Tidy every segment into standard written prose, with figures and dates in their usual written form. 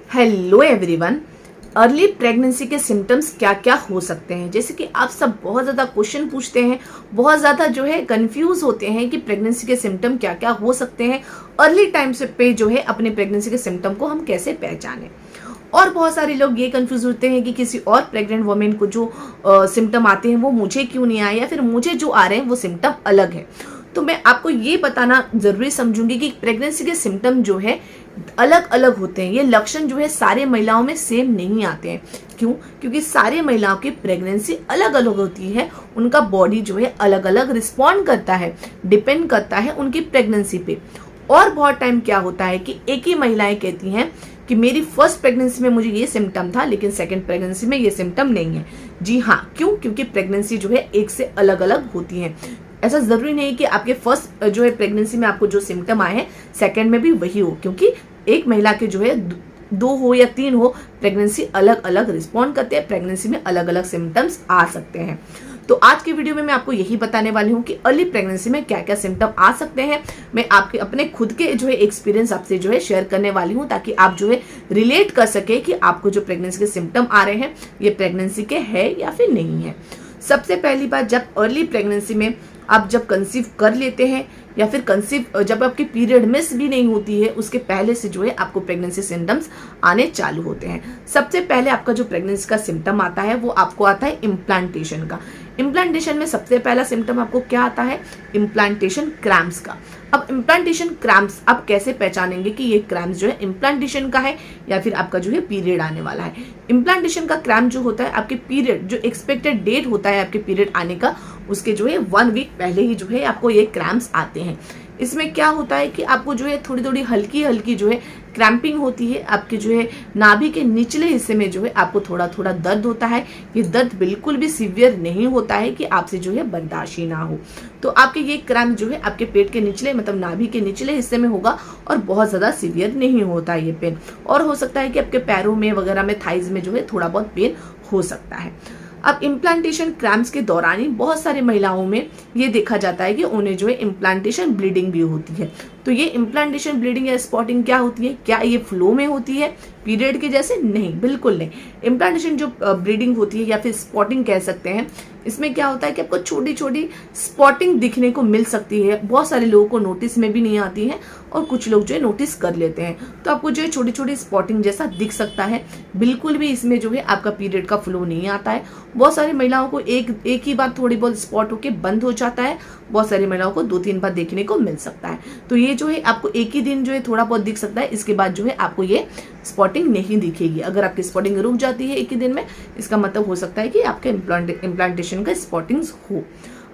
Hello everyone. Early pregnancy के symptoms क्या क्या हो सकते हैं। जैसे कि आप सब बहुत ज़्यादा क्वेश्चन पूछते हैं, बहुत ज़्यादा जो है कंफ्यूज होते हैं कि प्रेगनेंसी के सिम्टम क्या क्या हो सकते हैं, अर्ली टाइम से पे जो है अपने प्रेगनेंसी के सिम्टम को हम कैसे पहचानें। और बहुत सारे लोग ये कंफ्यूज होते हैं कि किसी और प्रेग्नेंट वुमेन को जो सिम्टम आते हैं वो मुझे क्यों नहीं आए, या फिर मुझे जो आ रहे हैं वो सिम्टम अलग है। तो मैं आपको ये बताना जरूरी समझूंगी कि प्रेगनेंसी के सिम्टम जो है अलग अलग होते हैं। ये लक्षण जो है सारे महिलाओं में सेम नहीं आते हैं। क्यों? क्योंकि सारे महिलाओं की प्रेगनेंसी अलग अलग होती है, उनका बॉडी जो है अलग अलग रिस्पॉन्ड करता है, डिपेंड करता है उनकी प्रेगनेंसी पे। और बहुत टाइम क्या होता है कि एक ही महिलाएं कहती हैं कि मेरी फर्स्ट प्रेगनेंसी में मुझे ये सिम्टम था लेकिन सेकंड प्रेगनेंसी में ये सिम्टम नहीं है। जी हाँ, क्यों? क्योंकि प्रेगनेंसी जो है एक से अलग अलग होती है। ऐसा जरूरी नहीं कि आपके फर्स्ट जो है प्रेगनेंसी में आपको जो सिम्टम आए हैं सेकंड में भी वही हो, क्योंकि एक महिला के जो है दो हो या तीन हो, प्रेगनेंसी अलग अलग रिस्पॉन्ड करते हैं, प्रेगनेंसी में अलग अलग सिम्टम्स आ सकते हैं। तो आज की वीडियो में मैं आपको यही बताने वाली हूँ कि अर्ली प्रेगनेंसी में क्या क्या सिम्टम आ सकते हैं। मैं आपके अपने खुद के जो है एक्सपीरियंस आपसे जो है शेयर करने वाली हूँ, ताकि आप जो है रिलेट कर सके कि आपको जो प्रेगनेंसी के सिम्टम आ रहे हैं ये प्रेगनेंसी के है या फिर नहीं है। सबसे पहली बात, जब अर्ली प्रेगनेंसी में आप जब कंसीव कर लेते हैं या फिर कंसीव जब आपकी पीरियड मिस भी नहीं होती है, उसके पहले से जो है आपको प्रेगनेंसी सिम्टम्स आने चालू होते हैं। सबसे पहले आपका जो प्रेगनेंसी का सिम्टम आता है वो आपको आता है इम्प्लांटेशन का। इम्प्लांटेशन में सबसे पहला सिम्टम आपको क्या आता है? इम्प्लांटेशन क्रैम्प्स का। अब इम्प्लांटेशन क्रैम्प्स आप कैसे पहचानेंगे कि ये क्रैम्प्स जो है इम्प्लांटेशन का है या फिर आपका जो है पीरियड आने वाला है। इम्प्लांटेशन का क्रैम्प जो होता है आपके पीरियड जो एक्सपेक्टेड डेट होता है आपके पीरियड आने का, उसके जो है 1 वीक पहले ही जो है आपको ये क्रैम्प्स आते हैं। इसमें क्या होता है कि आपको जो है थोड़ी थोड़ी हल्की हल्की जो है क्रैम्पिंग होती है, आपके जो है नाभि के निचले हिस्से में जो है आपको थोड़ा थोड़ा दर्द होता है। ये दर्द बिल्कुल भी सीवियर नहीं होता है कि आपसे जो है बर्दाश्त ही ना हो। तो आपके ये क्रैम्प जो है आपके पेट के निचले मतलब नाभि के निचले हिस्से में होगा और बहुत ज्यादा सीवियर नहीं होता है ये पेन। और हो सकता है कि आपके पैरों में वगैरह में, थाइज में जो है थोड़ा बहुत पेन हो सकता है। अब इम्प्लांटेशन क्रैम्प्स के दौरान ही बहुत सारी महिलाओं में ये देखा जाता है कि उन्हें जो है इम्प्लांटेशन ब्लीडिंग भी होती है। तो ये इम्प्लांटेशन ब्लीडिंग या स्पॉटिंग क्या होती है? क्या ये फ्लो में होती है पीरियड के जैसे? नहीं, बिल्कुल नहीं। इम्प्लांटेशन जो ब्लीडिंग होती है या फिर स्पॉटिंग कह सकते हैं, इसमें क्या होता है कि आपको छोटी छोटी स्पॉटिंग दिखने को मिल सकती है। बहुत सारे लोगों को नोटिस में भी नहीं आती है और कुछ लोग जो है नोटिस कर लेते हैं। तो आपको जो है छोटी छोटी स्पॉटिंग जैसा दिख सकता है। बिल्कुल भी इसमें जो है आपका पीरियड का फ्लो नहीं आता है। बहुत सारी महिलाओं को एक ही बार थोड़ी बहुत स्पॉट होके बंद हो जाता है, बहुत सारी महिलाओं को 2-3 बार देखने को मिल सकता है। तो ये जो है आपको एक ही दिन जो है थोड़ा बहुत दिख सकता है, इसके बाद जो है आपको ये स्पॉटिंग नहीं दिखेगी। अगर आपकी स्पॉटिंग रुक जाती है एक ही दिन में, इसका मतलब हो सकता है कि आपके इम्प्लांटेशन का स्पॉटिंग्स हो।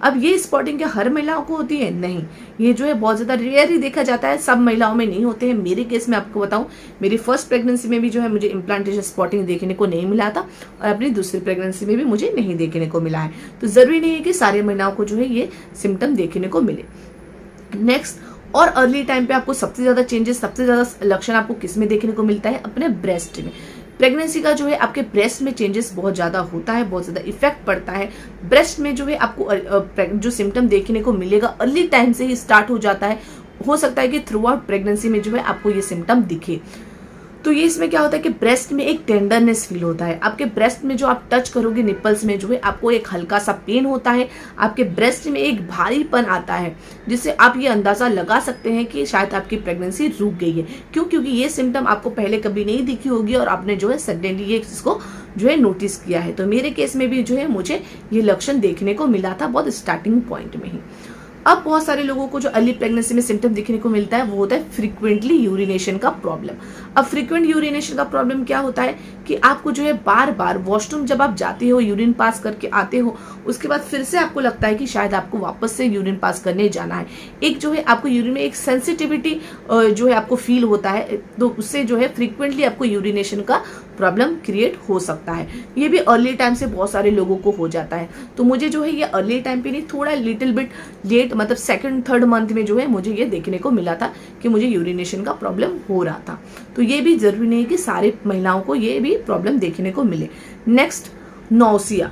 अब ये स्पॉटिंग क्या हर महिलाओं को होती है? नहीं, ये जो है बहुत ज्यादा रेयर ही देखा जाता है, सब महिलाओं में नहीं होते हैं। मेरे केस में आपको बताऊं, मेरी फर्स्ट प्रेगनेंसी में भी जो है मुझे इम्प्लांटेशन स्पॉटिंग देखने को नहीं मिला था और अपनी दूसरी प्रेगनेंसी में भी मुझे नहीं देखने को मिला है। तो जरूरी नहीं है कि सारी महिलाओं को जो है ये सिम्टम देखने को मिले। नेक्स्ट, और अर्ली टाइम पे आपको सबसे ज्यादा चेंजेस, सबसे ज्यादा लक्षण आपको किस में देखने को मिलता है? अपने ब्रेस्ट में। प्रेगनेंसी का जो है आपके ब्रेस्ट में चेंजेस बहुत ज्यादा होता है, बहुत ज्यादा इफेक्ट पड़ता है ब्रेस्ट में। जो है आपको जो सिम्टम देखने को मिलेगा अर्ली टाइम से ही स्टार्ट हो जाता है। हो सकता है कि थ्रू आउट प्रेगनेंसी में जो है आपको ये सिम्टम दिखे। तो ये इसमें क्या होता है कि ब्रेस्ट में एक टेंडरनेस फील होता है। आपके ब्रेस्ट में जो आप टच करोगे निपल्स में जो है आपको एक हल्का सा पेन होता है। आपके ब्रेस्ट में एक भारीपन आता है, जिससे आप ये अंदाजा लगा सकते हैं कि शायद आपकी प्रेगनेंसी रुक गई है। क्यों? क्योंकि ये सिम्टम आपको पहले कभी नहीं दिखी होगी और आपने जो है सडनली ये इसको जो है नोटिस किया है। तो मेरे केस में भी जो है मुझे ये लक्षण देखने को मिला था बहुत स्टार्टिंग पॉइंट में ही। अब बहुत सारे लोगों को जो अर्ली प्रेगनेंसी में सिम्टम दिखने को मिलता है वो होता है फ्रीक्वेंटली यूरिनेशन का प्रॉब्लम। अब फ्रीक्वेंट यूरिनेशन का प्रॉब्लम क्या होता है कि आपको जो है बार बार वॉशरूम जब आप जाते हो, यूरिन पास करके आते हो, उसके बाद फिर से आपको लगता है कि शायद आपको वापस से यूरिन पास करने जाना है। एक जो है आपको यूरिन में एक सेंसिटिविटी जो है आपको फील होता है, तो उससे जो है फ्रीक्वेंटली आपको यूरिनेशन का प्रॉब्लम क्रिएट हो सकता है। ये भी अर्ली टाइम से बहुत सारे लोगों को हो जाता है। तो मुझे जो है ये अर्ली टाइम पे नहीं, थोड़ा लिटिल बिट लेट, मतलब सेकंड थर्ड मंथ में जो है मुझे ये देखने को मिला था कि मुझे यूरिनेशन का प्रॉब्लम हो रहा था। तो ये भी जरूरी नहीं है कि सारी महिलाओं को ये भी प्रॉब्लम देखने को मिले। Next, nausea.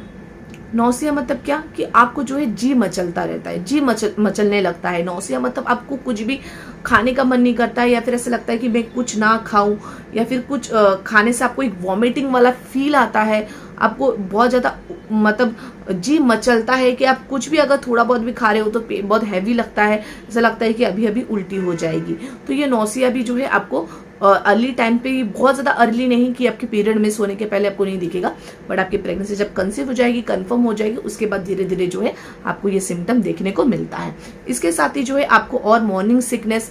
नौसिया मतलब क्या कि आपको जो है जी मचलता रहता है, जी मचलने लगता है। नौसिया मतलब आपको कुछ भी खाने का मन नहीं करता है, या फिर ऐसा लगता है कि मैं कुछ ना खाऊं, या फिर कुछ खाने से आपको एक वॉमिटिंग वाला फील आता है। आपको बहुत ज़्यादा मतलब जी मचलता है कि आप कुछ भी अगर थोड़ा बहुत भी खा रहे हो तो बहुत हैवी लगता है, ऐसा लगता है कि अभी अभी उल्टी हो जाएगी। तो ये नौसिया भी जो है आपको अर्ली टाइम पे, बहुत ज़्यादा अर्ली नहीं कि आपके पीरियड मिस होने के पहले आपको नहीं दिखेगा, बट आपकी प्रेगनेंसी जब कंसीव हो जाएगी, कंफर्म हो जाएगी, उसके बाद धीरे धीरे जो है आपको ये सिम्टम देखने को मिलता है। इसके साथ ही जो है आपको और मॉर्निंग सिकनेस,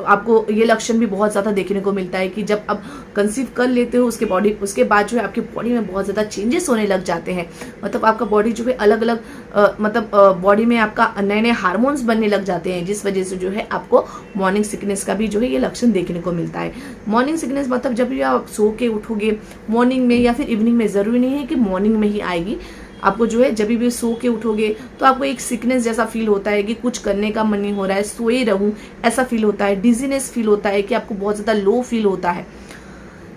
आपको ये लक्षण भी बहुत ज़्यादा देखने को मिलता है कि जब आप कंसीव कर लेते हो उसके बाद जो है आपकी बॉडी में बहुत ज़्यादा चेंजेस होने लग जाते हैं। मतलब आपका बॉडी जो है अलग अलग मतलब बॉडी में आपका नए नए हार्मोन्स बनने लग जाते हैं, जिस वजह से जो है आपको मॉर्निंग सिकनेस का भी जो है ये लक्षण देखने को मिलता है। मॉर्निंग सिकनेस मतलब जब भी आप सो के उठोगे मॉर्निंग में या फिर इवनिंग में, ज़रूरी नहीं है कि मॉर्निंग में ही आएगी, आपको जो है जब भी सो के उठोगे तो आपको एक सिकनेस जैसा फील होता है कि कुछ करने का मन नहीं हो रहा है, सोए रहूं ऐसा फील होता है। डिजीनेस फील होता है कि आपको बहुत ज़्यादा लो फील होता है।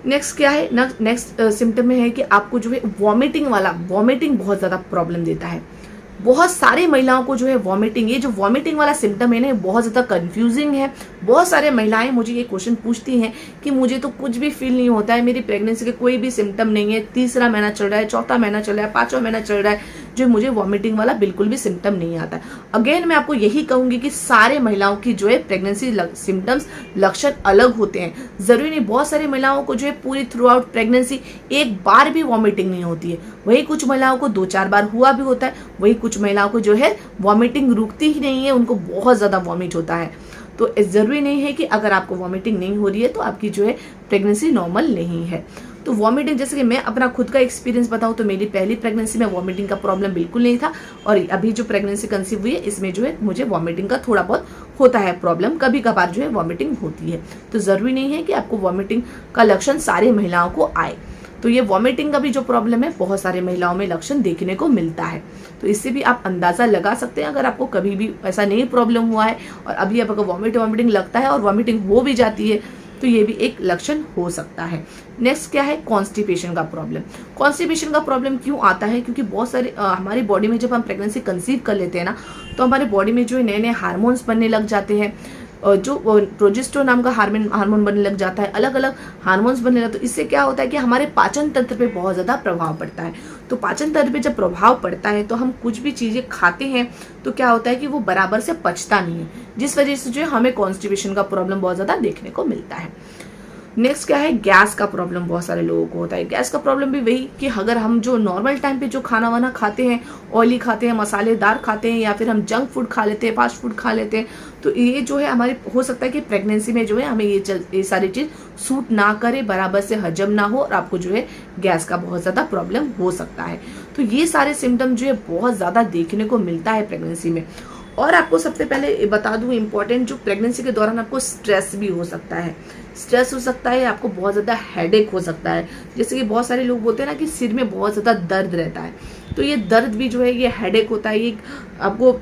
नेक्स्ट क्या है, नेक्स्ट सिम्टम में है कि आपको जो है वॉमिटिंग बहुत ज़्यादा प्रॉब्लम देता है। बहुत सारे महिलाओं को जो है वॉमिटिंग, ये जो वॉमिटिंग वाला सिम्टम है ना, बहुत ज़्यादा कंफ्यूजिंग है। बहुत सारे महिलाएं मुझे ये क्वेश्चन पूछती हैं कि मुझे तो कुछ भी फील नहीं होता है, मेरी प्रेगनेंसी के कोई भी सिम्टम नहीं है, तीसरा महीना चल रहा है, चौथा महीना चल रहा है, पांचवा महीना चल रहा है, जो मुझे वॉमिटिंग वाला बिल्कुल भी सिम्टम नहीं आता है। अगेन मैं आपको यही कहूंगी कि सारे महिलाओं की जो है प्रेगनेंसी सिम्टम्स लक्षण अलग होते हैं। जरूरी नहीं, बहुत सारी महिलाओं को जो है पूरी थ्रू आउट प्रेगनेंसी एक बार भी वॉमिटिंग नहीं होती है, वही कुछ महिलाओं को 2-4 बार हुआ भी होता है, वही कुछ महिलाओं को जो है वॉमिटिंग रुकती ही नहीं है, उनको बहुत ज्यादा वॉमिट होता है। तो जरूरी नहीं है कि अगर आपको वॉमिटिंग नहीं हो रही है तो आपकी जो है प्रेगनेंसी नॉर्मल नहीं है। तो वॉमिटिंग, जैसे कि मैं अपना खुद का एक्सपीरियंस बताऊं तो मेरी पहली प्रेगनेंसी में वॉमिटिंग का प्रॉब्लम बिल्कुल नहीं था, और अभी जो प्रेगनेंसी कंसीव हुई है इसमें जो है मुझे वॉमिटिंग का थोड़ा बहुत होता है प्रॉब्लम, कभी कभार जो है वॉमिटिंग होती है। तो जरूरी नहीं है कि आपको वॉमिटिंग का लक्षण सारी महिलाओं को आए। तो ये वॉमिटिंग का भी जो प्रॉब्लम है बहुत सारे महिलाओं में लक्षण देखने को मिलता है। तो इससे भी आप अंदाजा लगा सकते हैं, अगर आपको कभी भी ऐसा नहीं प्रॉब्लम हुआ है और अभी आपको वॉमिटिंग लगता है और वॉमिटिंग हो भी जाती है, तो ये भी एक लक्षण हो सकता है। नेक्स्ट क्या है, कॉन्स्टिपेशन का प्रॉब्लम। कॉन्स्टिपेशन का प्रॉब्लम क्यों आता है, क्योंकि बहुत सारे हमारी बॉडी में जब हम प्रेगनेंसी कंसीव कर लेते हैं ना, तो हमारे बॉडी में जो है नए नए हार्मोन्स बनने लग जाते हैं, जो प्रोजेस्टेरोन नाम का हार्मोन बनने लग जाता है, अलग अलग हार्मोन्स बनने लगते हैं। तो इससे क्या होता है कि हमारे पाचन तंत्र पे बहुत ज़्यादा प्रभाव पड़ता है। तो पाचन तंत्र पे जब प्रभाव पड़ता है तो हम कुछ भी चीज़ें खाते हैं तो क्या होता है कि वो बराबर से पचता नहीं है, जिस वजह से जो है हमें कॉन्स्टिपेशन का प्रॉब्लम बहुत ज़्यादा देखने को मिलता है। नेक्स्ट क्या है, गैस का प्रॉब्लम बहुत सारे लोगों को होता है। गैस का प्रॉब्लम भी वही कि अगर हम जो नॉर्मल टाइम पे जो खाना वाना खाते हैं, ऑयली खाते हैं, मसालेदार खाते हैं, या फिर हम जंक फूड खा लेते हैं, फास्ट फूड खा लेते हैं, तो ये जो है हमारे हो सकता है कि प्रेगनेंसी में जो है हमें ये सारी चीज़ सूट ना करे, बराबर से हजम ना हो, और आपको जो है गैस का बहुत ज़्यादा प्रॉब्लम हो सकता है। तो ये सारे सिम्टम जो है बहुत ज़्यादा देखने को मिलता है प्रेगनेंसी में। और आपको सबसे पहले बता दूं इम्पोर्टेंट, जो प्रेगनेंसी के दौरान आपको स्ट्रेस भी हो सकता है। स्ट्रेस हो सकता है, आपको बहुत ज़्यादा हेडेक हो सकता है। जैसे कि बहुत सारे लोग बोलते हैं ना कि सिर में बहुत ज़्यादा दर्द रहता है, तो ये दर्द भी जो है ये हेडेक होता है। ये आपको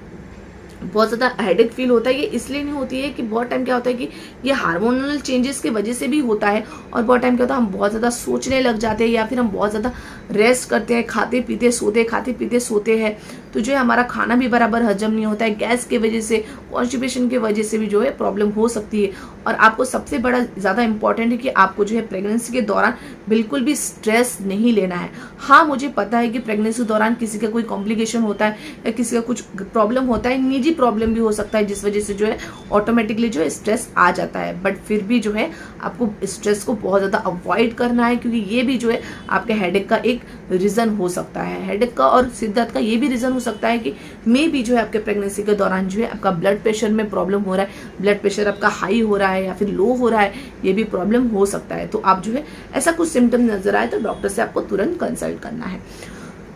बहुत ज़्यादा हेडेक फील होता है। ये इसलिए नहीं होती है कि बहुत टाइम क्या होता है कि ये हार्मोनल चेंजेस की वजह से भी होता है, और बहुत टाइम क्या होता है हम बहुत ज़्यादा सोचने लग जाते हैं, या फिर हम बहुत ज़्यादा रेस्ट करते हैं, खाते पीते सोते हैं, तो जो है हमारा खाना भी बराबर हजम नहीं होता है। गैस की वजह से, कॉन्स्टिपेशन की वजह से भी जो है प्रॉब्लम हो सकती है। और आपको सबसे बड़ा ज़्यादा इंपॉर्टेंट है कि आपको जो है प्रेगनेंसी के दौरान बिल्कुल भी स्ट्रेस नहीं लेना है। हाँ, मुझे पता है कि प्रेगनेंसी के दौरान किसी का कोई कॉम्प्लिकेशन होता है या किसी का कुछ प्रॉब्लम होता है, निजी प्रॉब्लम भी हो सकता है, जिस वजह से जो है ऑटोमेटिकली जो है स्ट्रेस आ जाता है। बट फिर भी जो है आपको स्ट्रेस को बहुत ज़्यादा अवॉइड करना है, क्योंकि ये भी जो है आपके हेडेक का एक रीज़न हो सकता है। हेडेक का और सिर दर्द का ये भी रीज़न हो सकता है कि मे भी जो है आपके प्रेगनेंसी के दौरान जो है आपका ब्लड प्रेशर में प्रॉब्लम हो रहा है, ब्लड प्रेशर आपका हाई हो रहा है या फिर लो हो रहा है, ये भी प्रॉब्लम हो सकता है। तो आप जो है ऐसा कुछ सिम्टम नजर आए तो डॉक्टर से आपको तुरंत कंसल्ट करना है।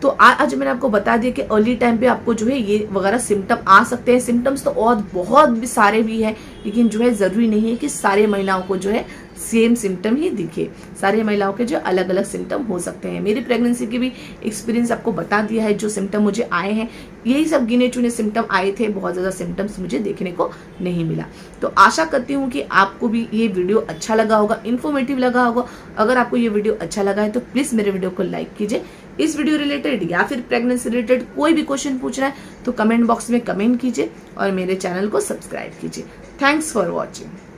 तो आज मैंने आपको बता दिया कि अर्ली टाइम पे आपको जो है ये वगैरह सिम्टम आ सकते हैं। सिम्टम्स तो और बहुत भी सारे भी हैं, लेकिन जो है ज़रूरी नहीं है कि सारे महिलाओं को जो है सेम सिम्टम ही दिखे। सारी महिलाओं के जो अलग अलग सिम्टम हो सकते हैं। मेरी प्रेगनेंसी की भी एक्सपीरियंस आपको बता दिया है। जो सिम्टम मुझे आए हैं यही सब गिने चुने सिम्टम आए थे, बहुत ज़्यादा सिम्टम्स मुझे देखने को नहीं मिला। तो आशा करती हूँ कि आपको भी ये वीडियो अच्छा लगा होगा, इन्फॉर्मेटिव लगा होगा। अगर आपको ये वीडियो अच्छा लगा है तो प्लीज़ मेरे वीडियो को लाइक कीजिए। इस वीडियो रिलेटेड या फिर प्रेगनेंसी रिलेटेड कोई भी क्वेश्चन पूछना है तो कमेंट बॉक्स में कमेंट कीजिए और मेरे चैनल को सब्सक्राइब कीजिए। Thanks for watching.